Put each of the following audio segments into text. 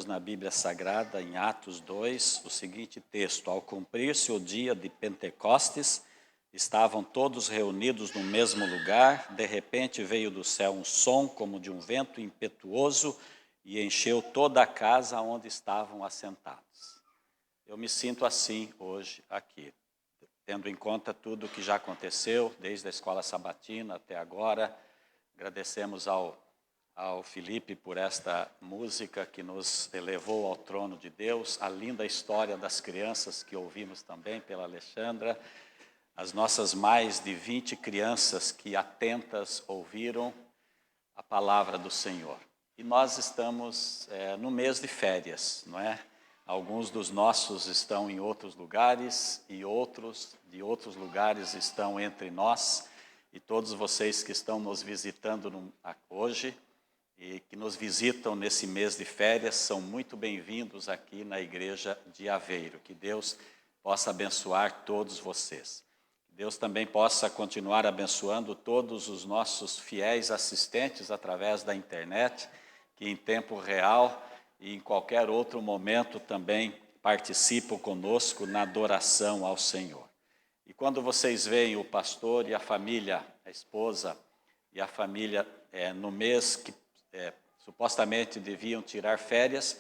na Bíblia Sagrada, em Atos 2, o seguinte texto: ao cumprir-se o dia de Pentecostes, estavam todos reunidos no mesmo lugar, de repente veio do céu um som como de um vento impetuoso e encheu toda a casa onde estavam assentados. Eu me sinto assim hoje aqui, tendo em conta tudo que já aconteceu, desde a escola sabatina até agora. Agradecemos ao Felipe por esta música que nos elevou ao trono de Deus, a linda história das crianças que ouvimos também pela Alexandra, as nossas mais de 20 crianças que atentas ouviram a palavra do Senhor. E nós estamos no mês de férias, não é? Alguns dos nossos estão em outros lugares e outros de outros lugares estão entre nós. E todos vocês que estão nos visitando hoje e que nos visitam nesse mês de férias são muito bem-vindos aqui na Igreja de Aveiro. Que Deus possa abençoar todos vocês. Que Deus também possa continuar abençoando todos os nossos fiéis assistentes através da internet, que em tempo real e em qualquer outro momento também participam conosco na adoração ao Senhor. E quando vocês veem o pastor e a família, a esposa e a família no mês que supostamente deviam tirar férias,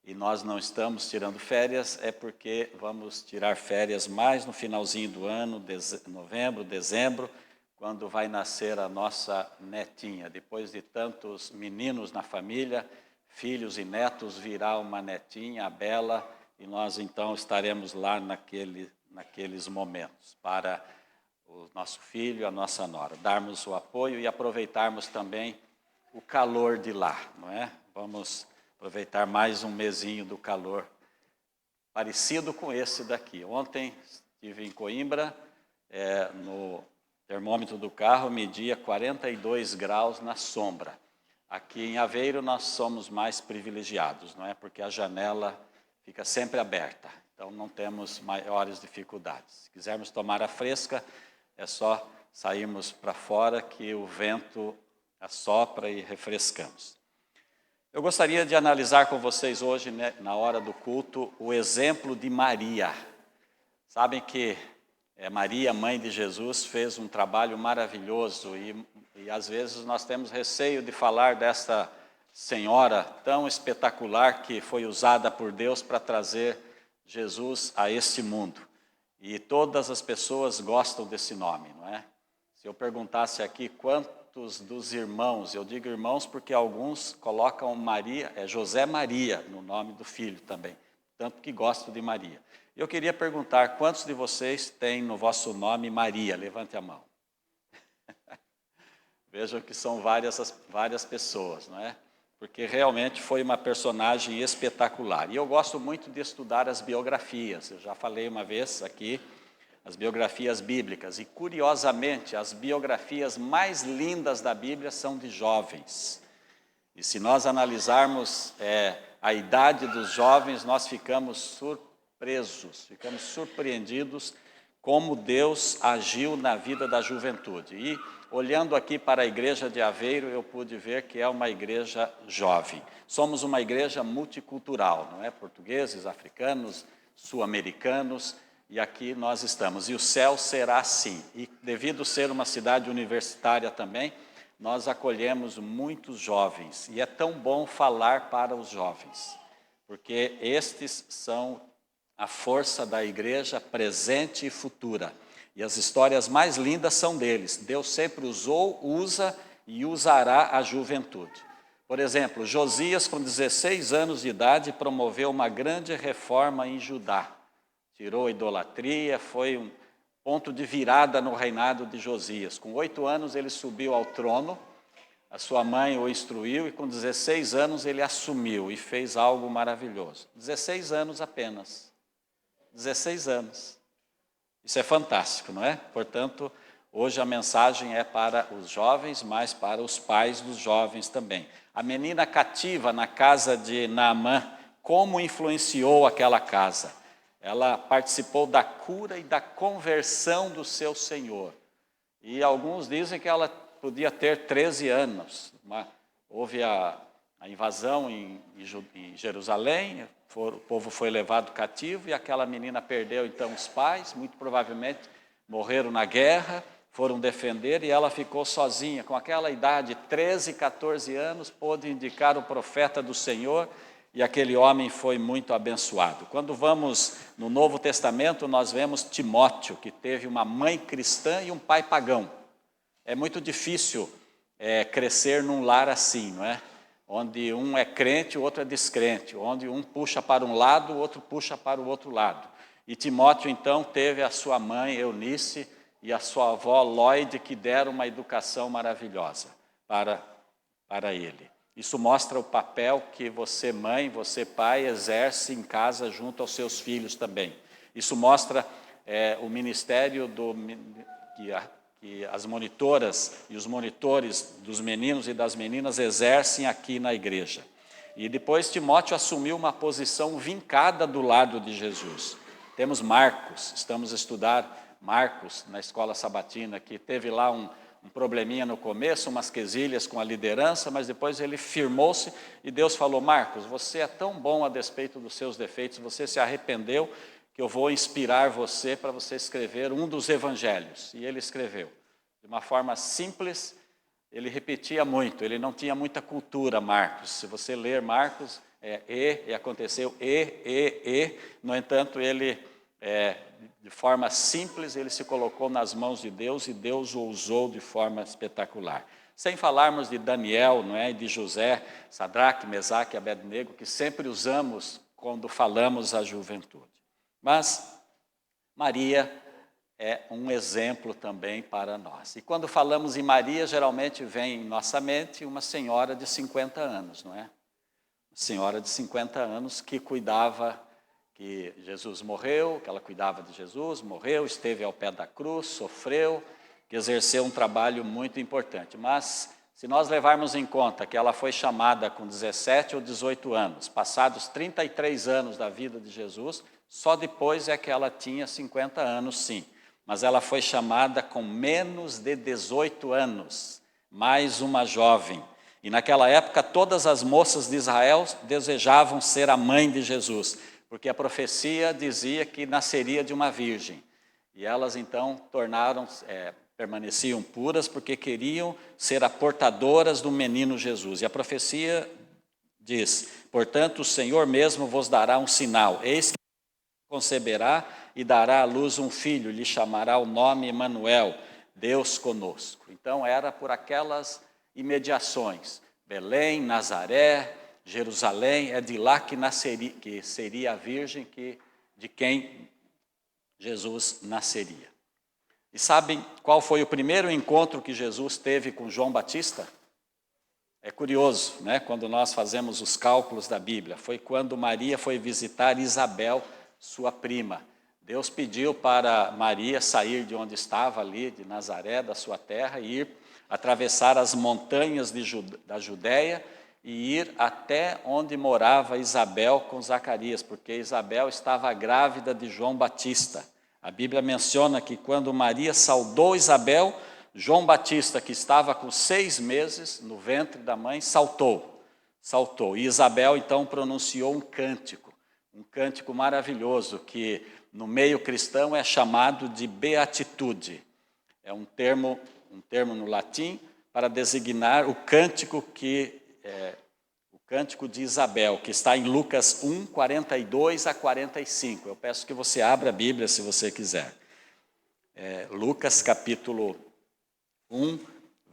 e nós não estamos tirando férias, é porque vamos tirar férias mais no finalzinho do ano, novembro, dezembro, quando vai nascer a nossa netinha. Depois de tantos meninos na família, filhos e netos, virá uma netinha, a Bela, e nós então estaremos lá naqueles momentos para o nosso filho e a nossa nora, darmos o apoio e aproveitarmos também o calor de lá, não é? Vamos aproveitar mais um mesinho do calor, parecido com esse daqui. Ontem estive em Coimbra, no termômetro do carro media 42 graus na sombra. Aqui em Aveiro nós somos mais privilegiados, não é? Porque a janela fica sempre aberta, então não temos maiores dificuldades. Se quisermos tomar a fresca, é só sairmos para fora que o vento assopra e refrescamos. Eu gostaria de analisar com vocês hoje, né, na hora do culto, o exemplo de Maria. Sabem que Maria, mãe de Jesus, fez um trabalho maravilhoso e às vezes nós temos receio de falar dessa senhora tão espetacular que foi usada por Deus para trazer Jesus a este mundo. E todas as pessoas gostam desse nome, não é? Se eu perguntasse aqui quantos dos irmãos, eu digo irmãos porque alguns colocam Maria, José Maria no nome do filho também, tanto que gostam de Maria. Eu queria perguntar, quantos de vocês têm no vosso nome Maria? Levante a mão. Vejam que são várias pessoas, não é? Porque realmente foi uma personagem espetacular. E eu gosto muito de estudar as biografias. Eu já falei uma vez aqui, as biografias bíblicas. E, curiosamente, as biografias mais lindas da Bíblia são de jovens. E se nós analisarmos a idade dos jovens, nós ficamos surpreendidos como Deus agiu na vida da juventude. E, olhando aqui para a igreja de Aveiro, eu pude ver que é uma igreja jovem. Somos uma igreja multicultural, não é? Portugueses, africanos, sul-americanos, e aqui nós estamos. E o céu será assim. E devido ser uma cidade universitária também, nós acolhemos muitos jovens. E é tão bom falar para os jovens, porque estes são a força da igreja presente e futura. E as histórias mais lindas são deles. Deus sempre usou, usa e usará a juventude. Por exemplo, Josias, com 16 anos de idade, promoveu uma grande reforma em Judá. Tirou a idolatria, foi um ponto de virada no reinado de Josias. Com 8 anos ele subiu ao trono, a sua mãe o instruiu e com 16 anos ele assumiu e fez algo maravilhoso. 16 anos apenas. 16 anos. Isso é fantástico, não é? Portanto, hoje a mensagem é para os jovens, mas para os pais dos jovens também. A menina cativa na casa de Naamã, como influenciou aquela casa? Ela participou da cura e da conversão do seu senhor. E alguns dizem que ela podia ter 13 anos. Houve a invasão em Jerusalém, o povo foi levado cativo e aquela menina perdeu então os pais, muito provavelmente morreram na guerra, foram defender e ela ficou sozinha. Com aquela idade, 13, 14 anos, pôde indicar o profeta do Senhor e aquele homem foi muito abençoado. Quando vamos no Novo Testamento, nós vemos Timóteo, que teve uma mãe cristã e um pai pagão. É muito difícil crescer num lar assim, não é? Onde um é crente, o outro é descrente, onde um puxa para um lado, o outro puxa para o outro lado. E Timóteo, então, teve a sua mãe, Eunice, e a sua avó, Lloyd, que deram uma educação maravilhosa para ele. Isso mostra o papel que você, mãe, você, pai, exerce em casa junto aos seus filhos também. Isso mostra o ministério que as monitoras e os monitores dos meninos e das meninas exercem aqui na igreja. E depois Timóteo assumiu uma posição vincada do lado de Jesus. Temos Marcos, estamos a estudar Marcos na escola sabatina, que teve lá um probleminha no começo, umas quesilhas com a liderança, mas depois ele firmou-se e Deus falou: Marcos, você é tão bom a despeito dos seus defeitos, você se arrependeu, que eu vou inspirar você para você escrever um dos evangelhos. E ele escreveu. De uma forma simples, ele repetia muito, ele não tinha muita cultura, Marcos. Se você ler Marcos, e aconteceu, no entanto, ele, de forma simples, ele se colocou nas mãos de Deus e Deus o usou de forma espetacular. Sem falarmos de Daniel, não é, e de José, Sadraque, Mesaque e Abednego, que sempre usamos quando falamos à juventude. Mas Maria é um exemplo também para nós. E quando falamos em Maria, geralmente vem em nossa mente uma senhora de 50 anos, não é? Uma senhora de 50 anos que cuidava, que Jesus morreu, que ela cuidava de Jesus, morreu, esteve ao pé da cruz, sofreu, que exerceu um trabalho muito importante. Mas se nós levarmos em conta que ela foi chamada com 17 ou 18 anos, passados 33 anos da vida de Jesus, só depois é que ela tinha 50 anos, sim. Mas ela foi chamada com menos de 18 anos, mais uma jovem. E naquela época, todas as moças de Israel desejavam ser a mãe de Jesus, porque a profecia dizia que nasceria de uma virgem. E elas, então, permaneciam puras porque queriam ser a portadoras do menino Jesus. E a profecia diz: portanto, o Senhor mesmo vos dará um sinal. Eis que conceberá e dará à luz um filho, lhe chamará o nome Emanuel, Deus conosco. Então era por aquelas imediações, Belém, Nazaré, Jerusalém, é de lá que seria a virgem de quem Jesus nasceria. E sabem qual foi o primeiro encontro que Jesus teve com João Batista? É curioso, né? Quando nós fazemos os cálculos da Bíblia, foi quando Maria foi visitar Isabel, sua prima. Deus pediu para Maria sair de onde estava ali, de Nazaré, da sua terra, e ir atravessar as montanhas da Judéia e ir até onde morava Isabel com Zacarias, porque Isabel estava grávida de João Batista. A Bíblia menciona que quando Maria saudou Isabel, João Batista, que estava com 6 meses no ventre da mãe, saltou. E Isabel então pronunciou um cântico maravilhoso, que no meio cristão é chamado de beatitude. É um termo no latim para designar o cântico de Isabel, que está em Lucas 1, 42 a 45. Eu peço que você abra a Bíblia se você quiser. Lucas capítulo 1,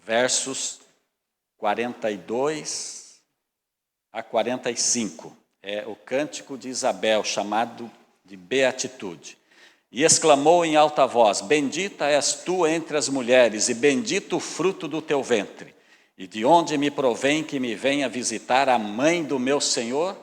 versos 42 a 45. É o cântico de Isabel, chamado de beatitude. E exclamou em alta voz: bendita és tu entre as mulheres, e bendito o fruto do teu ventre. E de onde me provém que me venha visitar a mãe do meu Senhor?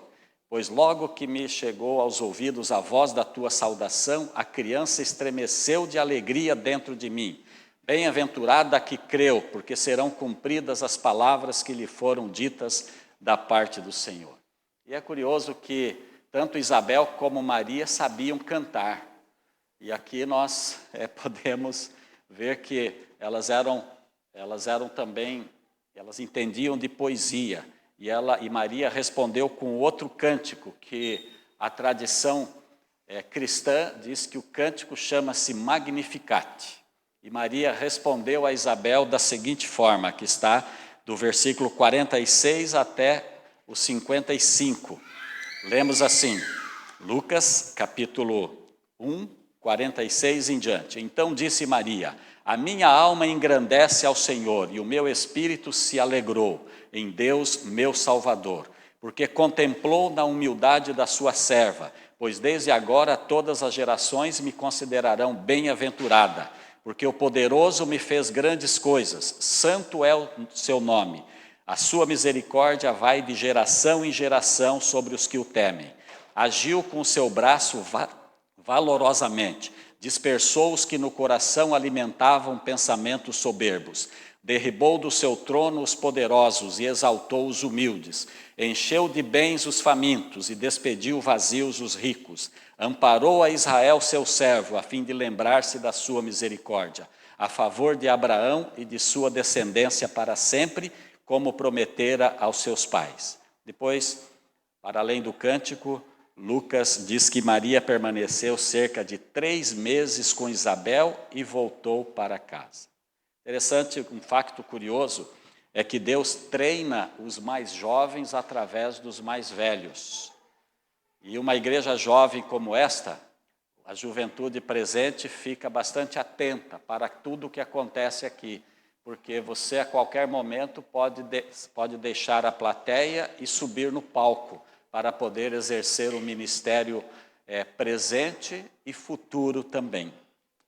Pois logo que me chegou aos ouvidos a voz da tua saudação, a criança estremeceu de alegria dentro de mim. Bem-aventurada a que creu, porque serão cumpridas as palavras que lhe foram ditas da parte do Senhor. E é curioso que tanto Isabel como Maria sabiam cantar. E aqui nós podemos ver que elas entendiam de poesia. e Maria respondeu com outro cântico, que a tradição cristã diz que o cântico chama-se Magnificat. E Maria respondeu a Isabel da seguinte forma, que está do versículo 46 até o 55. Lemos assim, Lucas capítulo 1, 46 em diante. Então disse Maria: a minha alma engrandece ao Senhor, e o meu espírito se alegrou em Deus, meu Salvador, porque contemplou na humildade da sua serva, pois desde agora todas as gerações me considerarão bem-aventurada, porque o poderoso me fez grandes coisas, santo é o seu nome. A sua misericórdia vai de geração em geração sobre os que o temem. Agiu com o seu braço valorosamente, dispersou os que no coração alimentavam pensamentos soberbos, derribou do seu trono os poderosos e exaltou os humildes, encheu de bens os famintos e despediu vazios os ricos, amparou a Israel seu servo, a fim de lembrar-se da sua misericórdia, a favor de Abraão e de sua descendência para sempre, como prometera aos seus pais. Depois, para além do cântico, Lucas diz que Maria permaneceu cerca de 3 meses com Isabel e voltou para casa. Interessante, um facto curioso, é que Deus treina os mais jovens através dos mais velhos. E uma igreja jovem como esta, a juventude presente fica bastante atenta para tudo o que acontece aqui, porque você a qualquer momento pode deixar a plateia e subir no palco, para poder exercer o ministério presente e futuro também.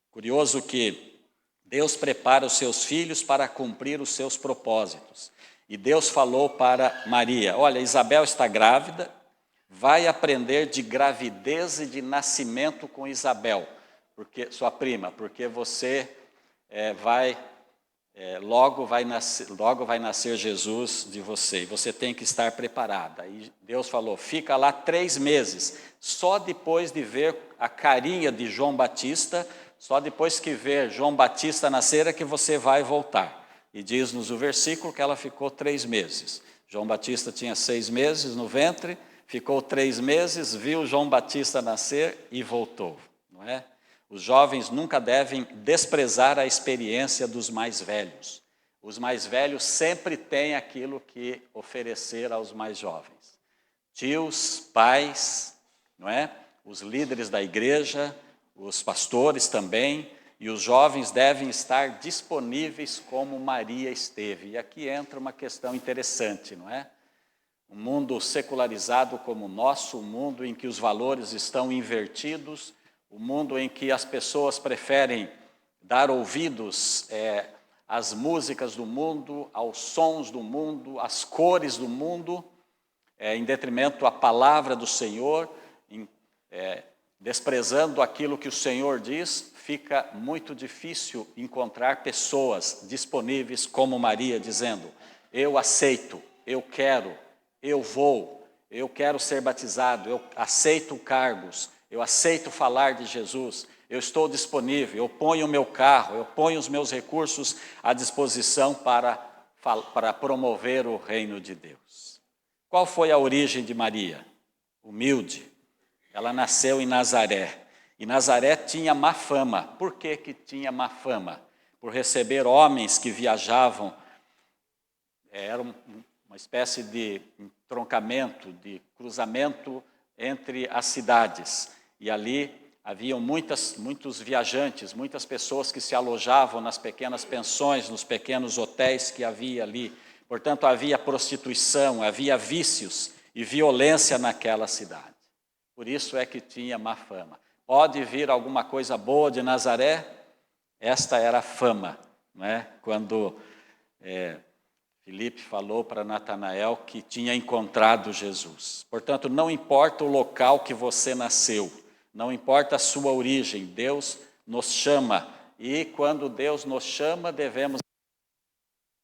Curioso que Deus prepara os seus filhos para cumprir os seus propósitos. E Deus falou para Maria: olha, Isabel está grávida, vai aprender de gravidez e de nascimento com Isabel, porque sua prima, porque você logo vai nascer Jesus de você, e você tem que estar preparada. E Deus falou, fica lá 3 meses, só depois de ver a carinha de João Batista, só depois que ver João Batista nascer é que você vai voltar. E diz-nos o versículo que ela ficou 3 meses. João Batista tinha 6 meses no ventre, ficou 3 meses, viu João Batista nascer e voltou, não é? Os jovens nunca devem desprezar a experiência dos mais velhos. Os mais velhos sempre têm aquilo que oferecer aos mais jovens. Tios, pais, não é? Os líderes da igreja, os pastores também, e os jovens devem estar disponíveis como Maria esteve. E aqui entra uma questão interessante, não é? Um mundo secularizado como o nosso, um mundo em que os valores estão invertidos, o mundo em que as pessoas preferem dar ouvidos às músicas do mundo, aos sons do mundo, às cores do mundo, em detrimento à palavra do Senhor, desprezando aquilo que o Senhor diz, fica muito difícil encontrar pessoas disponíveis como Maria, dizendo, eu aceito, eu quero, eu vou, eu quero ser batizado, eu aceito cargos, eu aceito falar de Jesus, eu estou disponível, eu ponho o meu carro, eu ponho os meus recursos à disposição para promover o reino de Deus. Qual foi a origem de Maria? Humilde. Ela nasceu em Nazaré. E Nazaré tinha má fama. Por que que tinha má fama? Por receber homens que viajavam, era uma espécie de entroncamento, de cruzamento entre as cidades. E ali haviam muitos viajantes, muitas pessoas que se alojavam nas pequenas pensões, nos pequenos hotéis que havia ali. Portanto, havia prostituição, havia vícios e violência naquela cidade. Por isso é que tinha má fama. Pode vir alguma coisa boa de Nazaré? Esta era a fama, não é? Quando Filipe falou para Natanael que tinha encontrado Jesus. Portanto, não importa o local que você nasceu, não importa a sua origem, Deus nos chama. E quando Deus nos chama, devemos...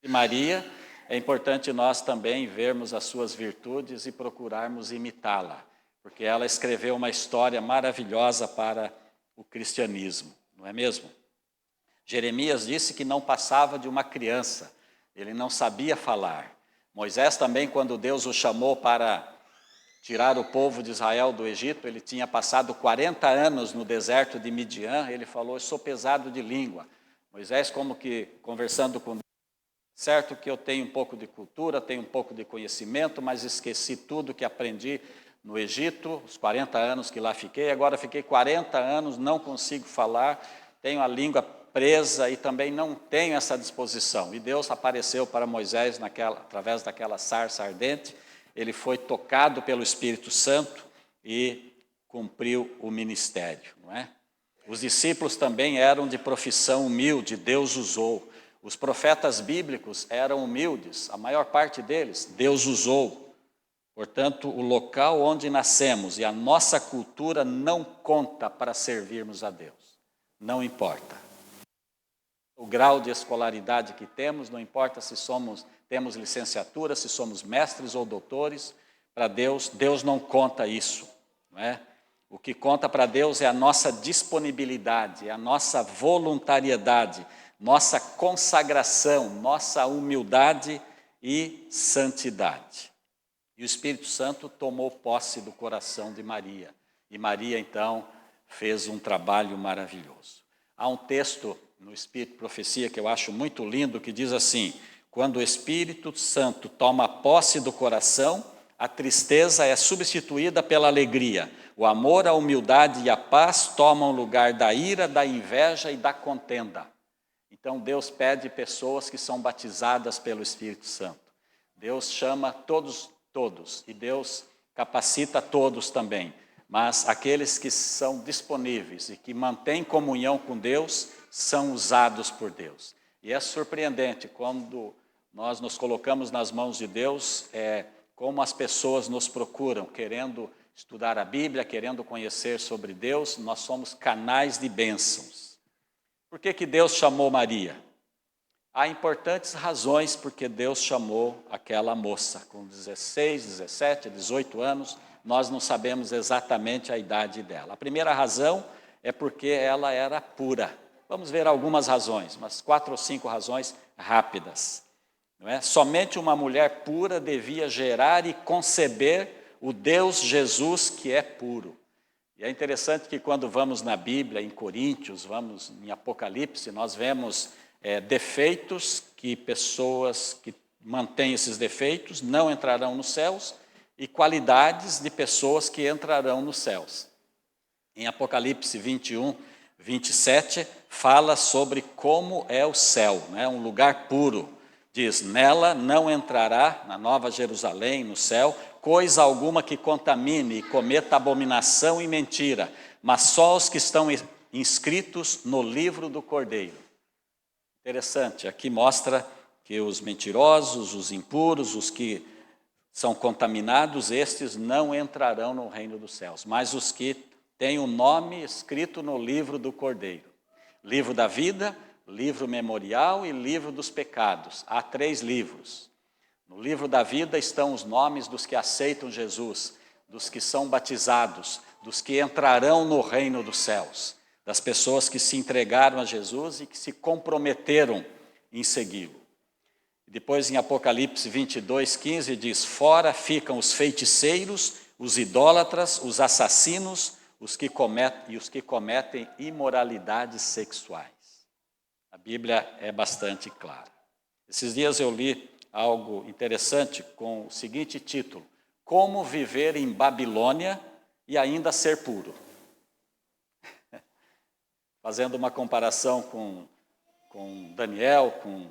Maria, é importante nós também vermos as suas virtudes e procurarmos imitá-la, porque ela escreveu uma história maravilhosa para o cristianismo, não é mesmo? Jeremias disse que não passava de uma criança, ele não sabia falar, Moisés também, quando Deus o chamou para tirar o povo de Israel do Egito, ele tinha passado 40 anos no deserto de Midian, ele falou, eu sou pesado de língua. Moisés, como que conversando com Deus, certo que eu tenho um pouco de cultura, tenho um pouco de conhecimento, mas esqueci tudo que aprendi no Egito, os 40 anos que lá fiquei, agora fiquei 40 anos, não consigo falar, tenho a língua presa e também não tenho essa disposição. E Deus apareceu para Moisés através daquela sarça ardente, ele foi tocado pelo Espírito Santo e cumpriu o ministério, não é? Os discípulos também eram de profissão humilde, Deus usou. Os profetas bíblicos eram humildes, a maior parte deles, Deus usou. Portanto, o local onde nascemos e a nossa cultura não conta para servirmos a Deus. Não importa. O grau de escolaridade que temos, não importa se temos licenciatura, se somos mestres ou doutores, para Deus, Deus não conta isso, não é? O que conta para Deus é a nossa disponibilidade, a nossa voluntariedade, nossa consagração, nossa humildade e santidade. E o Espírito Santo tomou posse do coração de Maria. E Maria, então, fez um trabalho maravilhoso. Há um texto no Espírito de Profecia que eu acho muito lindo, que diz assim, quando o Espírito Santo toma posse do coração, a tristeza é substituída pela alegria. O amor, a humildade e a paz tomam lugar da ira, da inveja e da contenda. Então Deus pede pessoas que são batizadas pelo Espírito Santo. Deus chama todos, e Deus capacita todos também. Mas aqueles que são disponíveis e que mantêm comunhão com Deus, são usados por Deus. E é surpreendente quando nós nos colocamos nas mãos de Deus, como as pessoas nos procuram, querendo estudar a Bíblia, querendo conhecer sobre Deus, nós somos canais de bênçãos. Por que Deus chamou Maria? Há importantes razões porque Deus chamou aquela moça com 16, 17, 18 anos, nós não sabemos exatamente a idade dela. A primeira razão é porque ela era pura. Vamos ver algumas razões, umas 4 ou 5 razões rápidas. Não é? Somente uma mulher pura devia gerar e conceber o Deus Jesus que é puro. E é interessante que quando vamos na Bíblia, em Coríntios, vamos em Apocalipse, nós vemos defeitos que pessoas que mantêm esses defeitos não entrarão nos céus e qualidades de pessoas que entrarão nos céus. Em Apocalipse 21, 27, fala sobre como é o céu, né? Um lugar puro. Diz, nela não entrará, na Nova Jerusalém, no céu, coisa alguma que contamine e cometa abominação e mentira, mas só os que estão inscritos no livro do Cordeiro. Interessante, aqui mostra que os mentirosos, os impuros, os que são contaminados, estes não entrarão no reino dos céus, mas os que têm o nome escrito no livro do Cordeiro. Livro da vida, livro memorial e livro dos pecados. Há 3 livros. No livro da vida estão os nomes dos que aceitam Jesus, dos que são batizados, dos que entrarão no reino dos céus, das pessoas que se entregaram a Jesus e que se comprometeram em segui-lo. Depois em Apocalipse 22, 15 diz, fora ficam os feiticeiros, os idólatras, os assassinos, os que cometem imoralidades sexuais. A Bíblia é bastante clara. Esses dias eu li algo interessante com o seguinte título, Como viver em Babilônia e ainda ser puro. Fazendo uma comparação com Daniel, com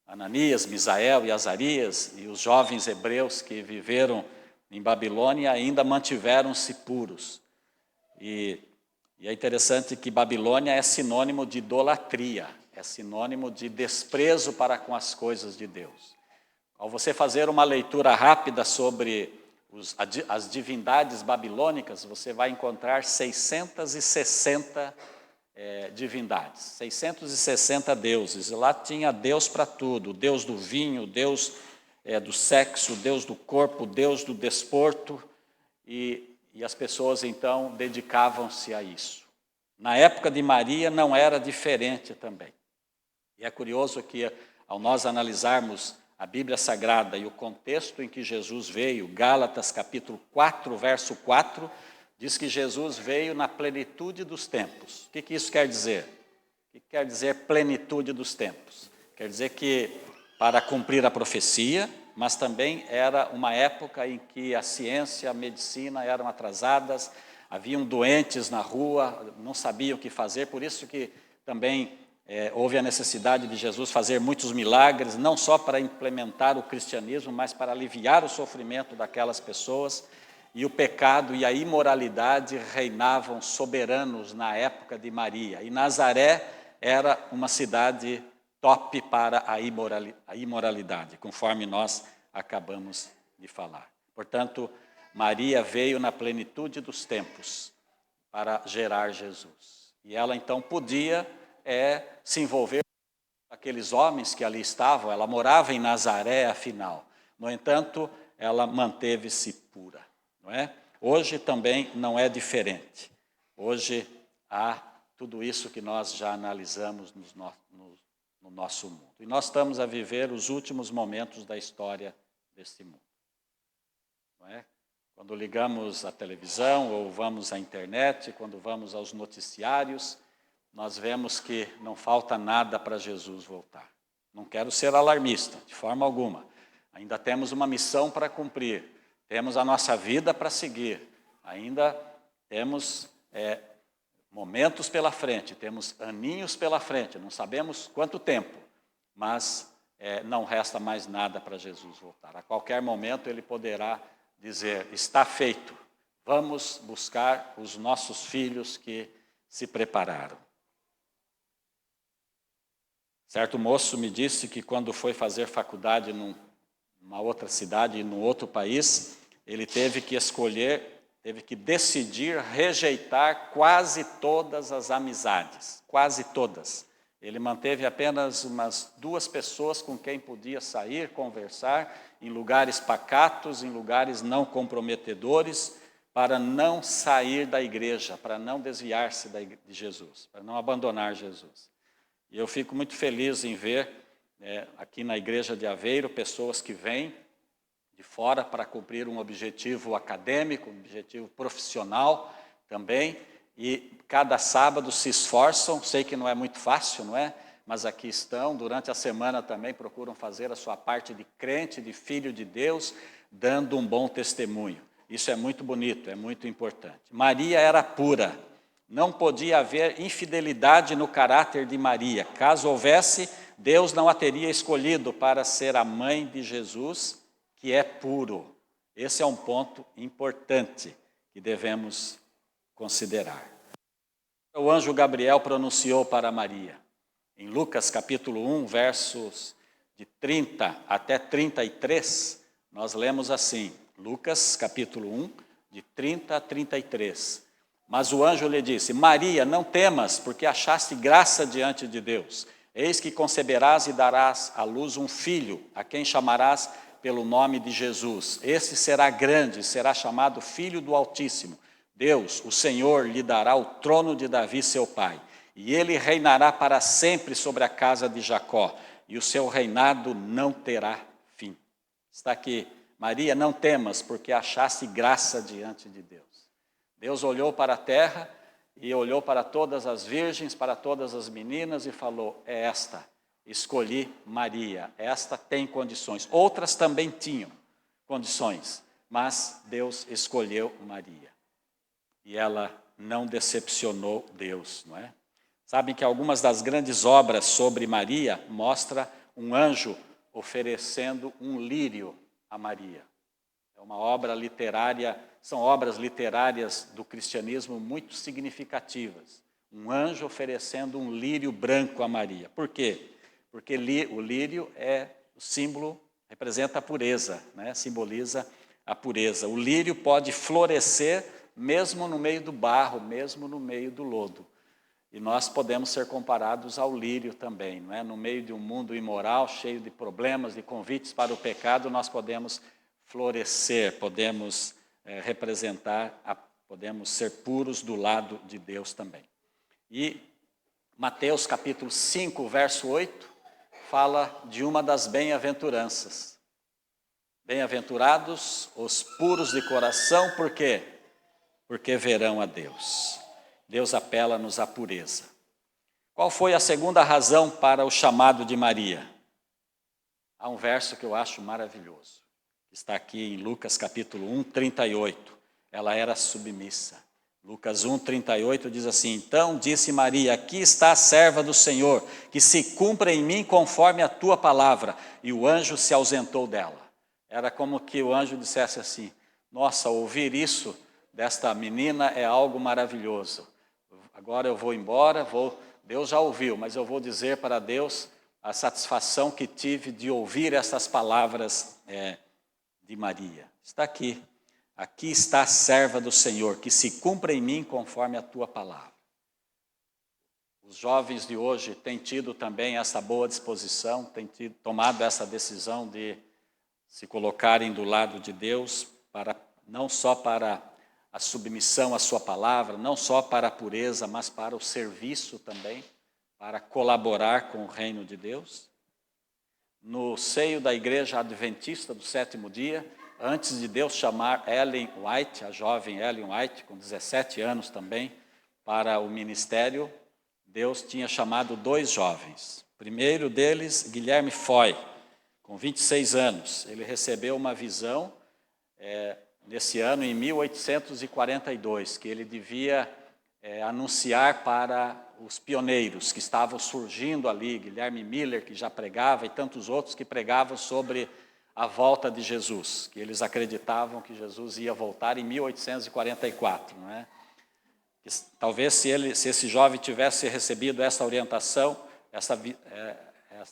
Ananias, Misael e Azarias, e os jovens hebreus que viveram em Babilônia ainda mantiveram-se puros. E é interessante que Babilônia é sinônimo de idolatria, é sinônimo de desprezo para com as coisas de Deus. Ao você fazer uma leitura rápida sobre as divindades babilônicas, você vai encontrar 660 divindades, 660 deuses. Lá tinha Deus para tudo, o Deus do vinho, o Deus do sexo, o Deus do corpo, o Deus do desporto, e as pessoas então dedicavam-se a isso. Na época de Maria não era diferente também. E é curioso que ao nós analisarmos a Bíblia Sagrada e o contexto em que Jesus veio, Gálatas capítulo 4, verso 4, diz que Jesus veio na plenitude dos tempos. O que isso quer dizer? O que quer dizer plenitude dos tempos? Quer dizer que para cumprir a profecia, mas também era uma época em que a ciência, a medicina eram atrasadas, haviam doentes na rua, não sabiam o que fazer, por isso que também houve a necessidade de Jesus fazer muitos milagres, não só para implementar o cristianismo, mas para aliviar o sofrimento daquelas pessoas. E o pecado e a imoralidade reinavam soberanos na época de Maria. E Nazaré era uma cidade top para a imoralidade, conforme nós acabamos de falar. Portanto, Maria veio na plenitude dos tempos para gerar Jesus. E ela então podia se envolver com aqueles homens que ali estavam, ela morava em Nazaré, afinal. No entanto, ela manteve-se pura. Não é? Hoje também não é diferente. Hoje há tudo isso que nós já analisamos no nosso mundo. E nós estamos a viver os últimos momentos da história desse mundo. Não é? Quando ligamos a televisão ou vamos à internet, quando vamos aos noticiários, nós vemos que não falta nada para Jesus voltar. Não quero ser alarmista, de forma alguma. Ainda temos uma missão para cumprir, temos a nossa vida para seguir, ainda temos momentos pela frente, temos aninhos pela frente, não sabemos quanto tempo, mas não resta mais nada para Jesus voltar. A qualquer momento ele poderá dizer, está feito, vamos buscar os nossos filhos que se prepararam. Certo moço me disse que quando foi fazer faculdade numa outra cidade, num outro país, ele teve que escolher, teve que decidir rejeitar quase todas as amizades, quase todas. Ele manteve apenas umas 2 pessoas com quem podia sair, conversar, em lugares pacatos, em lugares não comprometedores, para não sair da igreja, para não desviar-se de Jesus, para não abandonar Jesus. E eu fico muito feliz em ver aqui na igreja de Aveiro pessoas que vêm de fora para cumprir um objetivo acadêmico, um objetivo profissional também, e cada sábado se esforçam, sei que não é muito fácil, não é? Mas aqui estão, durante a semana também procuram fazer a sua parte de crente, de filho de Deus, dando um bom testemunho. Isso é muito bonito, é muito importante. Maria era pura. Não podia haver infidelidade no caráter de Maria. Caso houvesse, Deus não a teria escolhido para ser a mãe de Jesus, que é puro. Esse é um ponto importante que devemos considerar. O anjo Gabriel pronunciou para Maria. Em Lucas capítulo 1, versos de 30 até 33, nós lemos assim. Lucas capítulo 1, de 30 a 33. Mas o anjo lhe disse, Maria, não temas, porque achaste graça diante de Deus. Eis que conceberás e darás à luz um filho, a quem chamarás pelo nome de Jesus. Esse será grande, será chamado Filho do Altíssimo. Deus, o Senhor, lhe dará o trono de Davi, seu pai. E ele reinará para sempre sobre a casa de Jacó. E o seu reinado não terá fim. Está aqui, Maria, não temas, porque achaste graça diante de Deus. Deus olhou para a terra e olhou para todas as virgens, para todas as meninas e falou, é esta, escolhi Maria, esta tem condições. Outras também tinham condições, mas Deus escolheu Maria. E ela não decepcionou Deus, não é? Sabem que algumas das grandes obras sobre Maria mostra um anjo oferecendo um lírio a Maria. É uma obra literária, são obras literárias do cristianismo muito significativas. Um anjo oferecendo um lírio branco a Maria. Por quê? Porque o lírio é o símbolo, representa a pureza, né? Simboliza a pureza. O lírio pode florescer mesmo no meio do barro, mesmo no meio do lodo. E nós podemos ser comparados ao lírio também, não é? No meio de um mundo imoral, cheio de problemas, de convites para o pecado, nós podemos florescer, podemos podemos ser puros do lado de Deus também. E Mateus capítulo 5, verso 8, fala de uma das bem-aventuranças. Bem-aventurados os puros de coração, por quê? Porque verão a Deus. Deus apela-nos à pureza. Qual foi a segunda razão para o chamado de Maria? Há um verso que eu acho maravilhoso. Está aqui em Lucas capítulo 1, 38. Ela era submissa. Lucas 1, 38 diz assim: então disse Maria, aqui está a serva do Senhor, que se cumpra em mim conforme a tua palavra. E o anjo se ausentou dela. Era como que o anjo dissesse assim: nossa, ouvir isso desta menina é algo maravilhoso. Agora eu vou embora, Deus já ouviu, mas eu vou dizer para Deus a satisfação que tive de ouvir essas palavras de Maria. Está aqui. Aqui está a serva do Senhor, que se cumpra em mim conforme a tua palavra. Os jovens de hoje têm tido também essa boa disposição, têm tomado essa decisão de se colocarem do lado de Deus, não só para a submissão à sua palavra, não só para a pureza, mas para o serviço também, para colaborar com o reino de Deus. No seio da igreja adventista do sétimo dia, antes de Deus chamar Ellen White, a jovem Ellen White, com 17 anos também, para o ministério, Deus tinha chamado 2 jovens. O primeiro deles, Guilherme Foy, com 26 anos. Ele recebeu uma visão nesse ano, em 1842, que ele devia anunciar para os pioneiros que estavam surgindo ali, Guilherme Miller, que já pregava, e tantos outros que pregavam sobre a volta de Jesus, que eles acreditavam que Jesus ia voltar em 1844, não é? Talvez se esse jovem tivesse recebido essa orientação, essa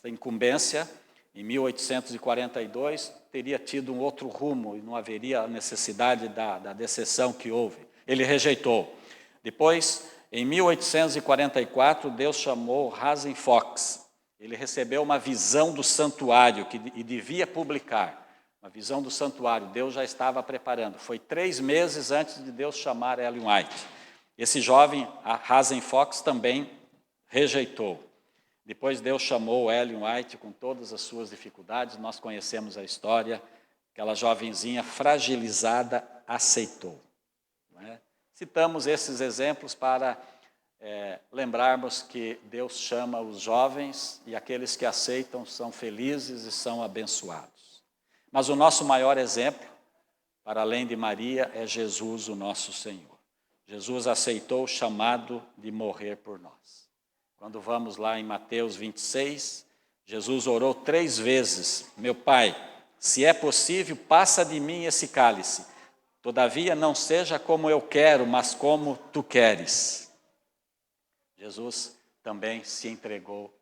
incumbência, em 1842, teria tido um outro rumo e não haveria a necessidade da decepção que houve. Ele rejeitou. Depois, em 1844, Deus chamou Hazen Fox. Ele recebeu uma visão do santuário e devia publicar. Uma visão do santuário, Deus já estava preparando. Foi 3 meses antes de Deus chamar Ellen White. Esse jovem, Hazen Fox, também rejeitou. Depois Deus chamou Ellen White com todas as suas dificuldades, nós conhecemos a história, aquela jovenzinha fragilizada aceitou. Não é? Citamos esses exemplos para lembrarmos que Deus chama os jovens e aqueles que aceitam são felizes e são abençoados. Mas o nosso maior exemplo, para além de Maria, é Jesus, o nosso Senhor. Jesus aceitou o chamado de morrer por nós. Quando vamos lá em Mateus 26, Jesus orou 3 vezes: meu Pai, se é possível, passa de mim esse cálice. Todavia não seja como eu quero, mas como tu queres. Jesus também se entregou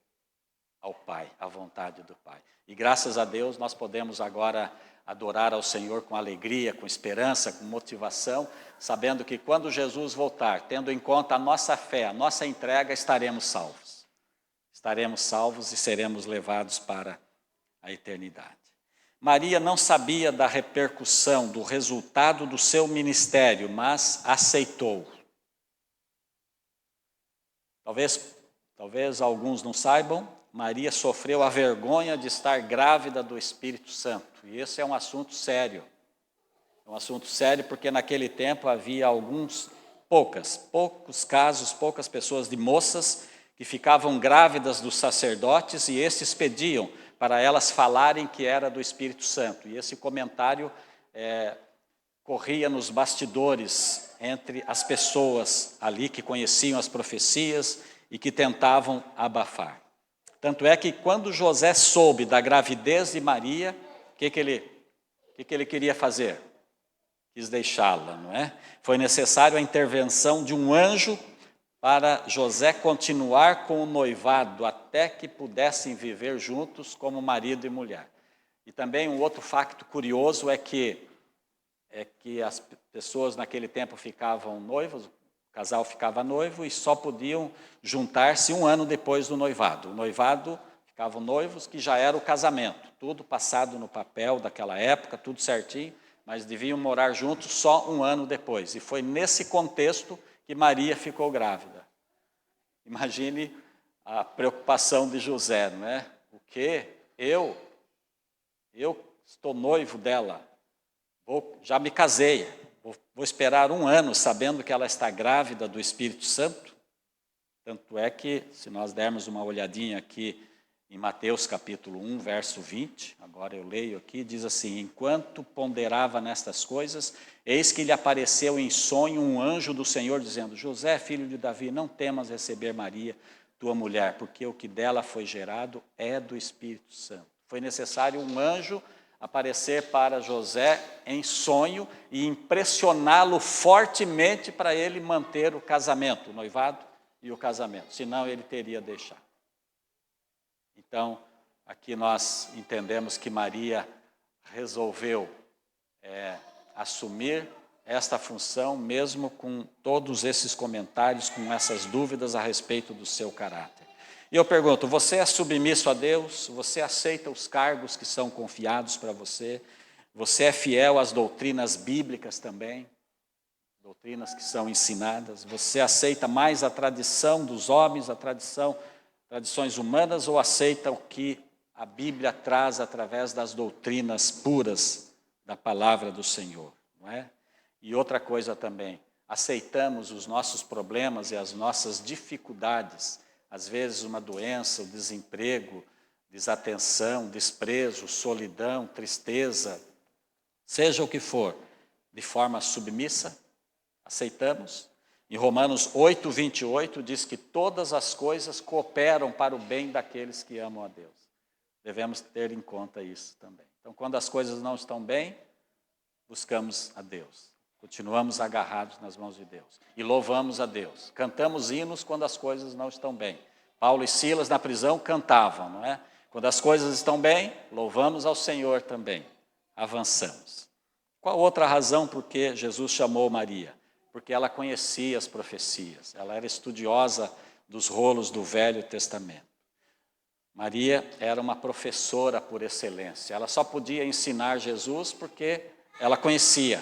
ao Pai, à vontade do Pai. E graças a Deus nós podemos agora adorar ao Senhor com alegria, com esperança, com motivação, sabendo que quando Jesus voltar, tendo em conta a nossa fé, a nossa entrega, estaremos salvos. Estaremos salvos e seremos levados para a eternidade. Maria não sabia da repercussão, do resultado do seu ministério, mas aceitou. Talvez alguns não saibam, Maria sofreu a vergonha de estar grávida do Espírito Santo. E esse é um assunto sério. É um assunto sério porque naquele tempo havia poucos casos, poucas pessoas de moças que ficavam grávidas dos sacerdotes e esses pediam para elas falarem que era do Espírito Santo. E esse comentário corria nos bastidores entre as pessoas ali que conheciam as profecias e que tentavam abafar. Tanto é que quando José soube da gravidez de Maria, o que ele queria fazer? Quis deixá-la, não é? Foi necessário a intervenção de um anjo para José continuar com o noivado até que pudessem viver juntos como marido e mulher. E também um outro facto curioso é que as pessoas naquele tempo ficavam noivos, o casal ficava noivo e só podiam juntar-se 1 ano depois do noivado. O noivado, ficavam noivos, que já era o casamento, tudo passado no papel daquela época, tudo certinho, mas deviam morar juntos só 1 ano depois. E foi nesse contexto que Maria ficou grávida. Imagine a preocupação de José, não é? porque eu estou noivo dela, já me casei, vou esperar 1 ano sabendo que ela está grávida do Espírito Santo. Tanto é que, se nós dermos uma olhadinha aqui em Mateus capítulo 1, verso 20, agora eu leio aqui, diz assim: enquanto ponderava nestas coisas, eis que lhe apareceu em sonho um anjo do Senhor, dizendo: José, filho de Davi, não temas receber Maria, tua mulher, porque o que dela foi gerado é do Espírito Santo. Foi necessário um anjo aparecer para José em sonho e impressioná-lo fortemente para ele manter o casamento, o noivado e o casamento, senão ele teria deixado. Então, aqui nós entendemos que Maria resolveu assumir esta função, mesmo com todos esses comentários, com essas dúvidas a respeito do seu caráter. E eu pergunto, você é submisso a Deus? Você aceita os cargos que são confiados para você? Você é fiel às doutrinas bíblicas também? Doutrinas que são ensinadas? Você aceita mais a tradição dos homens, tradições humanas, ou aceita o que a Bíblia traz através das doutrinas puras da palavra do Senhor, não é? E outra coisa também, aceitamos os nossos problemas e as nossas dificuldades, às vezes uma doença, o desemprego, desatenção, desprezo, solidão, tristeza, seja o que for, de forma submissa, aceitamos? Em Romanos 8, 28, diz que todas as coisas cooperam para o bem daqueles que amam a Deus. Devemos ter em conta isso também. Então, quando as coisas não estão bem, buscamos a Deus. Continuamos agarrados nas mãos de Deus. E louvamos a Deus. Cantamos hinos quando as coisas não estão bem. Paulo e Silas na prisão cantavam, não é? Quando as coisas estão bem, louvamos ao Senhor também. Avançamos. Qual outra razão por que Jesus chamou Maria? Porque ela conhecia as profecias. Ela era estudiosa dos rolos do Velho Testamento. Maria era uma professora por excelência. Ela só podia ensinar Jesus porque ela conhecia.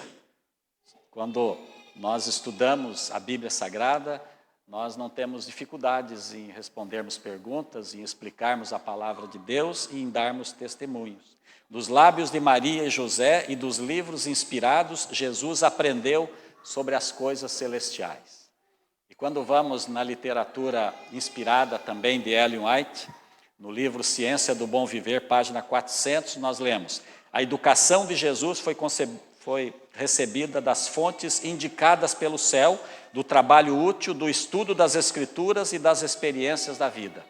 Quando nós estudamos a Bíblia Sagrada, nós não temos dificuldades em respondermos perguntas, em explicarmos a palavra de Deus e em darmos testemunhos. Dos lábios de Maria e José e dos livros inspirados, Jesus aprendeu sobre as coisas celestiais. E quando vamos na literatura inspirada também de Ellen White, no livro Ciência do Bom Viver, página 400, nós lemos: a educação de Jesus foi recebida das fontes indicadas pelo céu, do trabalho útil, do estudo das Escrituras e das experiências da vida.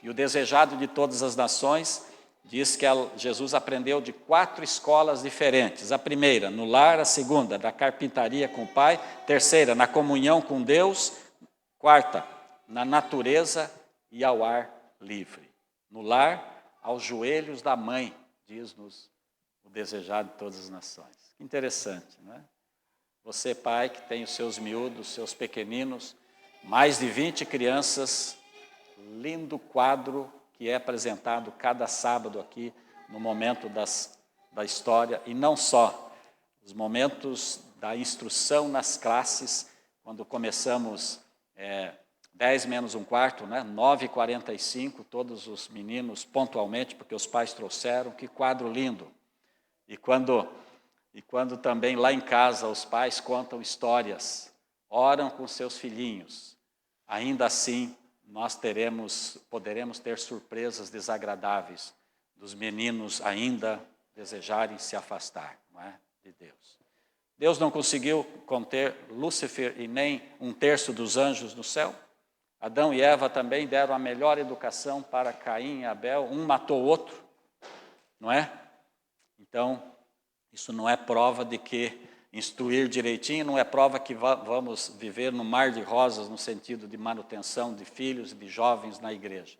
E o desejado de todas as nações diz que Jesus aprendeu de 4 escolas diferentes. A primeira, no lar; a segunda, da carpintaria com o Pai; terceira, na comunhão com Deus; quarta, na natureza e ao ar livre. No lar, aos joelhos da mãe, diz-nos o desejado de todas as nações. Que interessante, não é? Você, pai, que tem os seus miúdos, seus pequeninos, mais de 20 crianças, lindo quadro que é apresentado cada sábado aqui, no momento da história, e não só, os momentos da instrução nas classes, quando começamos 10 menos um quarto, né? 9h45, todos os meninos pontualmente, porque os pais trouxeram, que quadro lindo. E quando também lá em casa os pais contam histórias, oram com seus filhinhos, ainda assim nós poderemos ter surpresas desagradáveis dos meninos ainda desejarem se afastar, não é, de Deus. Deus não conseguiu conter Lúcifer e nem 1/3 dos anjos no céu? Adão e Eva também deram a melhor educação para Caim e Abel, um matou o outro, não é? Então, isso não é prova de que instruir direitinho, não é prova que vamos viver no mar de rosas no sentido de manutenção de filhos e de jovens na igreja.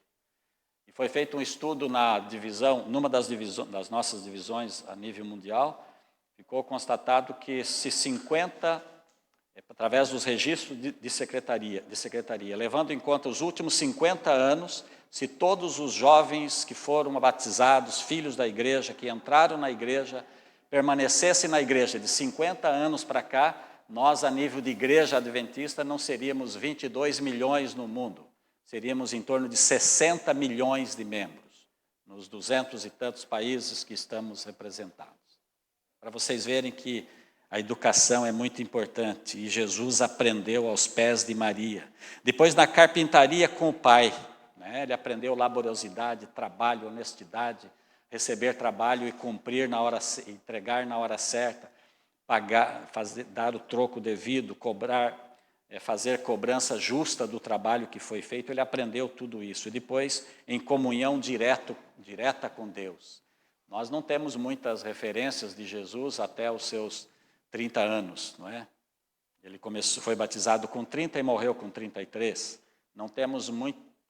E foi feito um estudo na divisão, numa das nossas divisões a nível mundial, ficou constatado que se 50, através dos registros de secretaria, levando em conta os últimos 50 anos, se todos os jovens que foram batizados, filhos da igreja, que entraram na igreja, permanecessem na igreja de 50 anos para cá, nós, a nível de igreja adventista, não seríamos 22 milhões no mundo, seríamos em torno de 60 milhões de membros. nos 200 e tantos países que estamos representados. Para vocês verem que a educação é muito importante e Jesus aprendeu aos pés de Maria. Depois na carpintaria com o pai, né? Ele aprendeu laboriosidade, trabalho, honestidade, receber trabalho e cumprir na hora, entregar na hora certa, pagar, dar o troco devido, cobrar, fazer cobrança justa do trabalho que foi feito. Ele aprendeu tudo isso. E depois em comunhão direta com Deus. Nós não temos muitas referências de Jesus até os seus 30 anos, não é? Ele foi batizado com 30 e morreu com 33. Não temos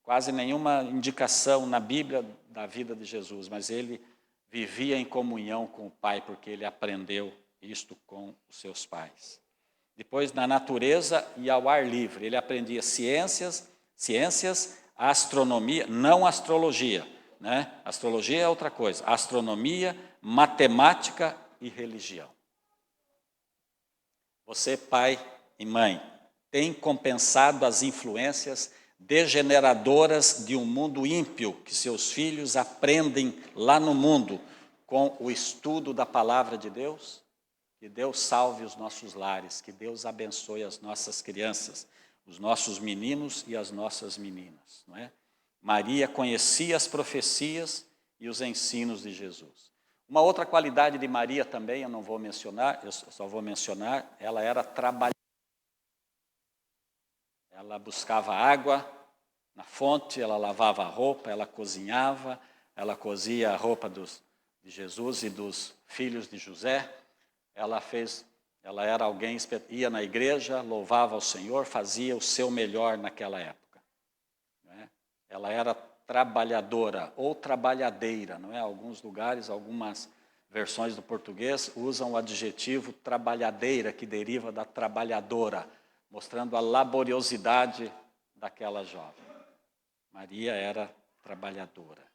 quase nenhuma indicação na Bíblia da vida de Jesus, mas ele vivia em comunhão com o Pai, porque ele aprendeu isto com os seus pais. Depois, na natureza e ao ar livre, ele aprendia ciências, astronomia, não astrologia, né? Astrologia é outra coisa, astronomia, matemática e religião. Você, pai e mãe, tem compensado as influências degeneradoras de um mundo ímpio que seus filhos aprendem lá no mundo com o estudo da palavra de Deus? Que Deus salve os nossos lares, que Deus abençoe as nossas crianças, os nossos meninos e as nossas meninas, não é? Maria conhecia as profecias e os ensinos de Jesus. Uma outra qualidade de Maria também, eu não vou mencionar, eu só vou mencionar, ela era trabalhadora. Ela buscava água na fonte, ela lavava a roupa, ela cozinhava, ela cozia a roupa de Jesus e dos filhos de José. Ela era alguém, ia na igreja, louvava ao Senhor, fazia o seu melhor naquela época. Não é? Ela era trabalhadora ou trabalhadeira, não é? Alguns lugares, algumas versões do português usam o adjetivo trabalhadeira, que deriva da trabalhadora, mostrando a laboriosidade daquela jovem. Maria era trabalhadora.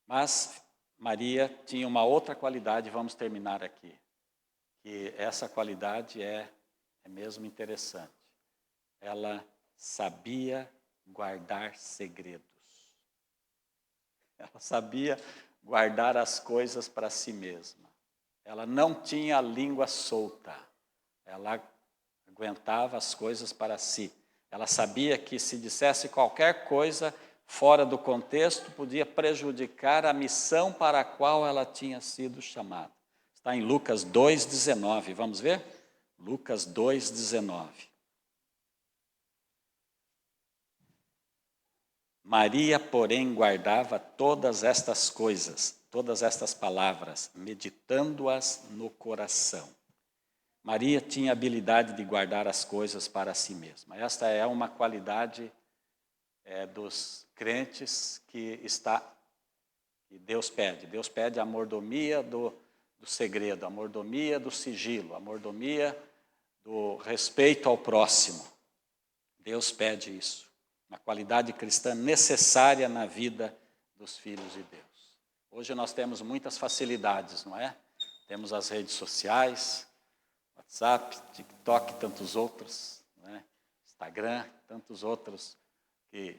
Mas Maria tinha uma outra qualidade, vamos terminar aqui, que essa qualidade é mesmo interessante. Ela sabia guardar segredos. Ela sabia guardar as coisas para si mesma. Ela não tinha a língua solta. Ela aguentava as coisas para si. Ela sabia que se dissesse qualquer coisa fora do contexto, podia prejudicar a missão para a qual ela tinha sido chamada. Está em Lucas 2,19. Vamos ver? Lucas 2,19. Maria, porém, guardava todas estas coisas, todas estas palavras, meditando-as no coração. Maria tinha a habilidade de guardar as coisas para si mesma. Esta é uma qualidade dos crentes que Deus pede. Deus pede a mordomia do segredo, a mordomia do sigilo, a mordomia do respeito ao próximo. Deus pede isso. Uma qualidade cristã necessária na vida dos filhos de Deus. Hoje nós temos muitas facilidades, não é? Temos as redes sociais, WhatsApp, TikTok, tantos outros, não é? Instagram, tantos outros, que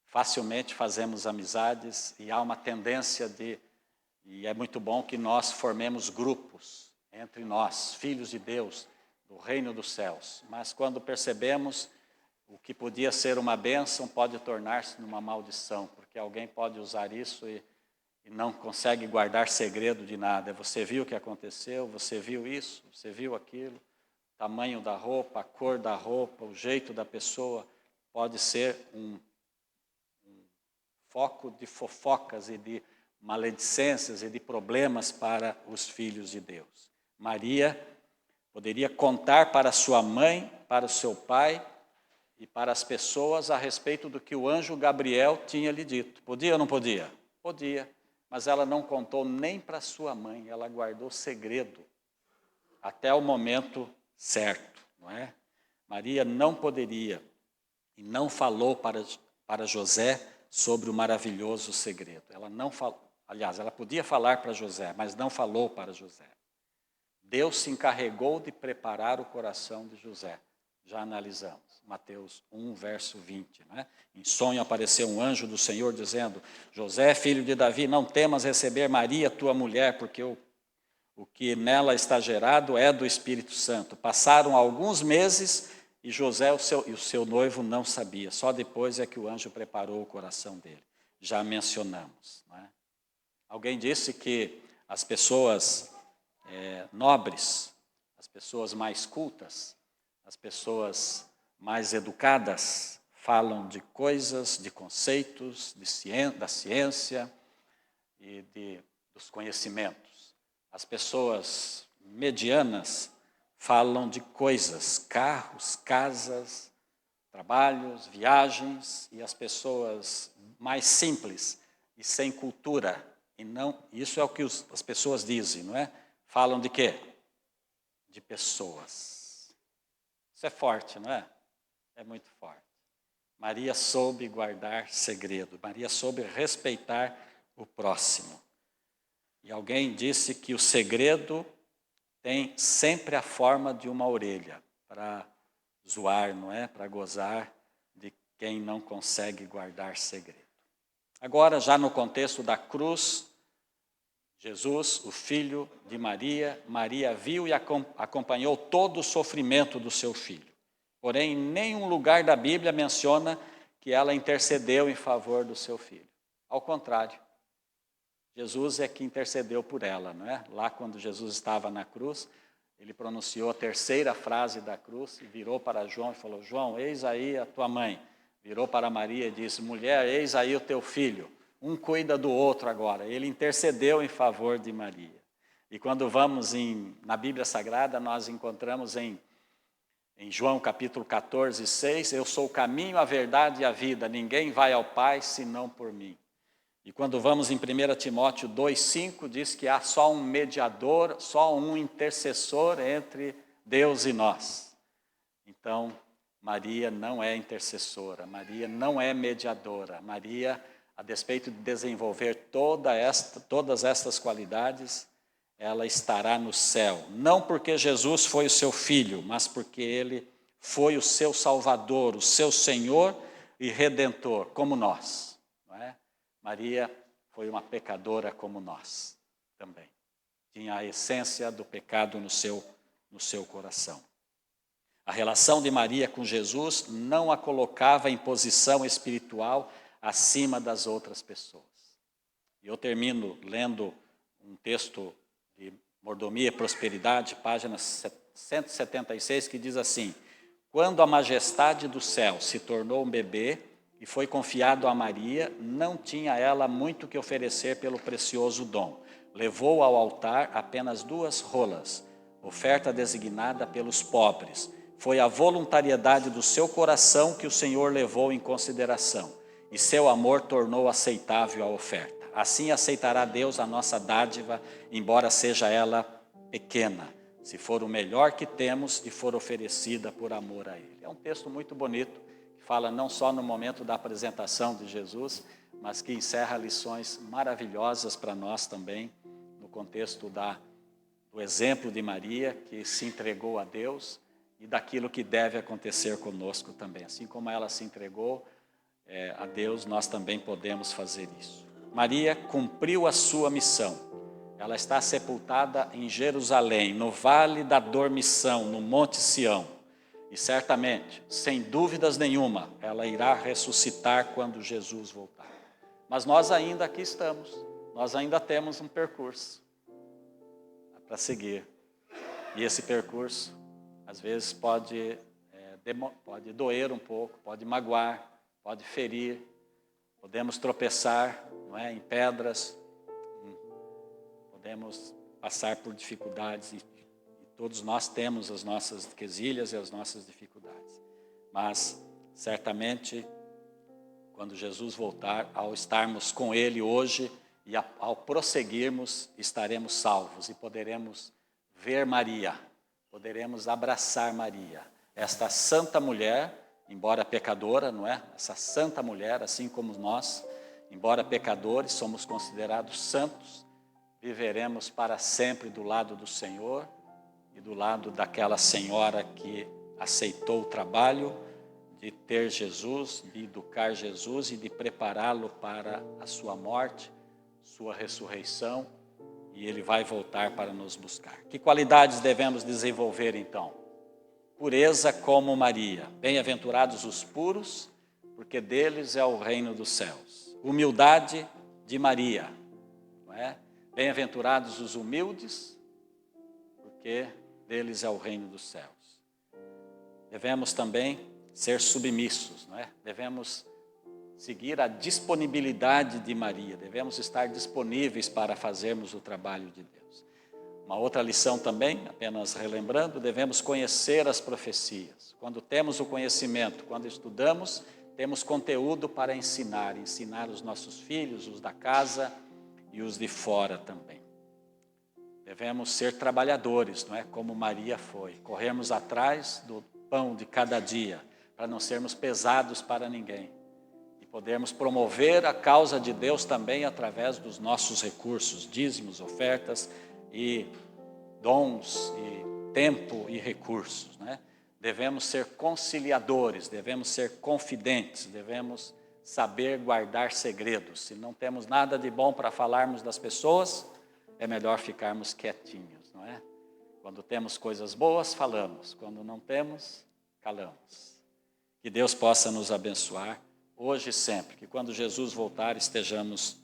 facilmente fazemos amizades e há uma tendência e é muito bom que nós formemos grupos entre nós, filhos de Deus, do reino dos céus. Mas quando percebemos o que podia ser uma bênção pode tornar-se numa maldição, porque alguém pode usar isso e não consegue guardar segredo de nada. Você viu o que aconteceu, você viu isso, você viu aquilo, o tamanho da roupa, a cor da roupa, o jeito da pessoa, pode ser um foco de fofocas e de maledicências e de problemas para os filhos de Deus. Maria poderia contar para sua mãe, para o seu pai e para as pessoas a respeito do que o anjo Gabriel tinha lhe dito. Podia ou não podia? Podia, mas ela não contou nem para sua mãe, ela guardou segredo até o momento certo, não é? Maria não poderia e não falou para José sobre o maravilhoso segredo. Ela não falou, aliás, ela podia falar para José, mas não falou para José. Deus se encarregou de preparar o coração de José já analisamos. Mateus 1, verso 20. Né? Em sonho apareceu um anjo do Senhor dizendo: José, filho de Davi, não temas receber Maria, tua mulher, porque o que nela está gerado é do Espírito Santo. Passaram alguns meses e José e o seu noivo não sabia. Só depois é que o anjo preparou o coração dele. Já mencionamos. Não é? Alguém disse que as pessoas nobres, as pessoas mais cultas, as pessoas mais educadas falam de coisas, de conceitos, da ciência e dos conhecimentos. As pessoas medianas falam de coisas, carros, casas, trabalhos, viagens, e as pessoas mais simples e sem cultura, e não, isso é o que as pessoas dizem, não é? Falam de quê? De pessoas. Isso é forte, não é? É muito forte. Maria soube guardar segredo, Maria soube respeitar o próximo. E alguém disse que o segredo tem sempre a forma de uma orelha, para zoar, não é? Para gozar de quem não consegue guardar segredo. Agora, já no contexto da cruz, Jesus, o filho de Maria, Maria viu e acompanhou todo o sofrimento do seu filho. Porém, em nenhum lugar da Bíblia menciona que ela intercedeu em favor do seu filho. Ao contrário, Jesus é que intercedeu por ela, não é? Lá quando Jesus estava na cruz, ele pronunciou a terceira frase da cruz e virou para João e falou: João, eis aí a tua mãe. Virou para Maria e disse: mulher, eis aí o teu filho. Um cuida do outro agora. Ele intercedeu em favor de Maria. E quando vamos na Bíblia Sagrada, nós encontramos em João capítulo 14, 6, eu sou o caminho, a verdade e a vida. Ninguém vai ao Pai senão por mim. E quando vamos em 1 Timóteo 2,5, diz que há só um mediador, só um intercessor entre Deus e nós. Então, Maria não é intercessora, Maria não é mediadora. Maria, a despeito de desenvolver todas estas qualidades, ela estará no céu. Não porque Jesus foi o seu filho, mas porque ele foi o seu Salvador, o seu Senhor e Redentor, como nós. Não é? Maria foi uma pecadora como nós também. Tinha a essência do pecado no seu coração. A relação de Maria com Jesus não a colocava em posição espiritual acima das outras pessoas. E eu termino lendo um texto de Mordomia e Prosperidade, página 176, que diz assim: quando a majestade do céu se tornou um bebê e foi confiado a Maria, não tinha ela muito que oferecer pelo precioso dom. Levou ao altar apenas 2 rolas, oferta designada pelos pobres. Foi a voluntariedade do seu coração que o Senhor levou em consideração, e seu amor tornou aceitável a oferta. Assim aceitará Deus a nossa dádiva, embora seja ela pequena, se for o melhor que temos e for oferecida por amor a Ele. É um texto muito bonito, que fala não só no momento da apresentação de Jesus, mas que encerra lições maravilhosas para nós também, no contexto do exemplo de Maria, que se entregou a Deus, e daquilo que deve acontecer conosco também. Assim como ela se entregou a Deus, nós também podemos fazer isso. Maria cumpriu a sua missão. Ela está sepultada em Jerusalém, no Vale da Dormição, no Monte Sião. E certamente, sem dúvidas nenhuma, ela irá ressuscitar quando Jesus voltar. Mas nós ainda aqui estamos. Nós ainda temos um percurso para seguir. E esse percurso, às vezes, pode doer um pouco, pode magoar, pode ferir. Podemos tropeçar, não é, em pedras, podemos passar por dificuldades e todos nós temos as nossas quesilhas e as nossas dificuldades. Mas, certamente, quando Jesus voltar, ao estarmos com Ele hoje e ao prosseguirmos, estaremos salvos e poderemos ver Maria, poderemos abraçar Maria, esta santa mulher, embora pecadora, não é? Essa santa mulher, assim como nós, embora pecadores, somos considerados santos, viveremos para sempre do lado do Senhor e do lado daquela senhora que aceitou o trabalho de ter Jesus, de educar Jesus e de prepará-lo para a sua morte, sua ressurreição, e ele vai voltar para nos buscar. Que qualidades devemos desenvolver então? Pureza como Maria. Bem-aventurados os puros, porque deles é o reino dos céus. Humildade de Maria, não é? Bem-aventurados os humildes, porque deles é o reino dos céus. Devemos também ser submissos, não é? Devemos seguir a disponibilidade de Maria, devemos estar disponíveis para fazermos o trabalho de Deus. Uma outra lição também, apenas relembrando, devemos conhecer as profecias. Quando temos o conhecimento, quando estudamos, temos conteúdo para ensinar os nossos filhos, os da casa e os de fora também. Devemos ser trabalhadores, não é? Como Maria foi, corrermos atrás do pão de cada dia, para não sermos pesados para ninguém. E podermos promover a causa de Deus também através dos nossos recursos, dízimos, ofertas e dons e tempo e recursos, né? Devemos ser conciliadores, devemos ser confidentes, devemos saber guardar segredos. Se não temos nada de bom para falarmos das pessoas, é melhor ficarmos quietinhos, não é? Quando temos coisas boas, falamos. Quando não temos, calamos. Que Deus possa nos abençoar hoje e sempre. Que quando Jesus voltar, estejamos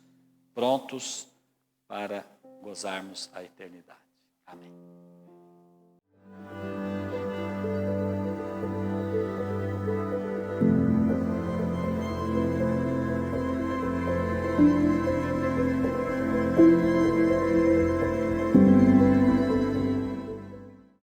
prontos para gozarmos a eternidade. Amém.